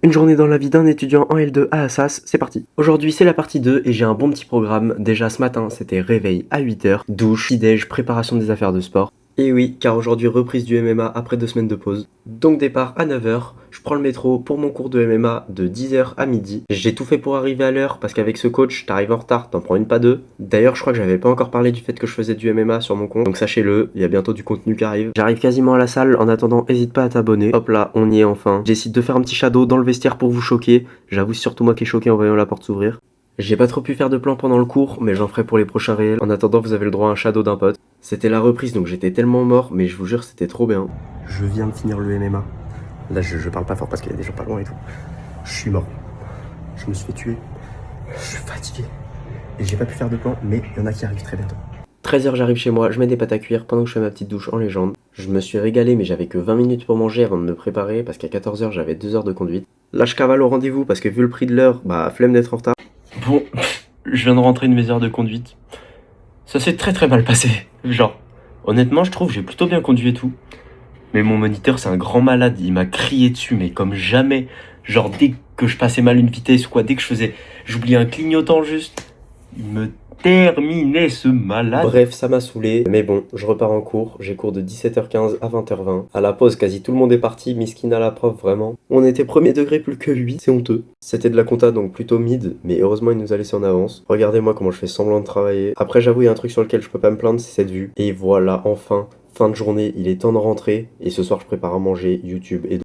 Une journée dans la vie d'un étudiant en L2 à Assas, c'est parti. Aujourd'hui c'est la partie 2 et j'ai un bon petit programme. Déjà ce matin c'était réveil à 8h, douche, petit-déj, préparation des affaires de sport. Et oui, car aujourd'hui reprise du MMA après 2 semaines de pause. Donc départ à 9h, je prends le métro pour mon cours de MMA de 10h à midi. J'ai tout fait pour arriver à l'heure parce qu'avec ce coach, t'arrives en retard, t'en prends une pas deux. D'ailleurs je crois que j'avais pas encore parlé du fait que je faisais du MMA sur mon compte, donc sachez-le, il y a bientôt du contenu qui arrive. J'arrive quasiment à la salle, en attendant hésite pas à t'abonner. Hop là, on y est enfin. J'essaie de faire un petit shadow dans le vestiaire pour vous choquer. J'avoue c'est surtout moi qui est choqué en voyant la porte s'ouvrir. J'ai pas trop pu faire de plan pendant le cours, mais j'en ferai pour les prochains réels. En attendant, vous avez le droit à un shadow d'un pote. C'était la reprise, donc j'étais tellement mort, mais je vous jure, c'était trop bien. Je viens de finir le MMA. Là, je parle pas fort parce qu'il y a des gens pas loin et tout. Je suis mort. Je me suis fait tuer. Je suis fatigué. Et j'ai pas pu faire de plan, mais il y en a qui arrivent très bientôt. 13h, j'arrive chez moi, je mets des pâtes à cuire pendant que je fais ma petite douche en légende. Je me suis régalé, mais j'avais que 20 minutes pour manger avant de me préparer parce qu'à 14h, j'avais 2 heures de conduite. Là, je cavale au rendez-vous parce que vu le prix de l'heure, bah, flemme d'être en retard. Bon, je viens de rentrer de mes heures de conduite. Ça s'est très très mal passé. Genre, honnêtement, je trouve que j'ai plutôt bien conduit et tout. Mais mon moniteur, c'est un grand malade. Il m'a crié dessus, mais comme jamais. Genre, dès que je passais mal une vitesse ou quoi, dès que j'oubliais un clignotant juste, il me terminait ce malade. Bref, ça m'a saoulé. Mais bon, je repars en cours. J'ai cours de 17h15 à 20h20. À la pause, quasi tout le monde est parti. Miskina la prof, vraiment. On était premier degré plus que 8. C'est honteux. C'était de la compta, donc plutôt mid. Mais heureusement, il nous a laissé en avance. Regardez-moi comment je fais semblant de travailler. Après, j'avoue, il y a un truc sur lequel je peux pas me plaindre, c'est cette vue. Et voilà, enfin. Fin de journée, il est temps de rentrer. Et ce soir, je prépare à manger, YouTube et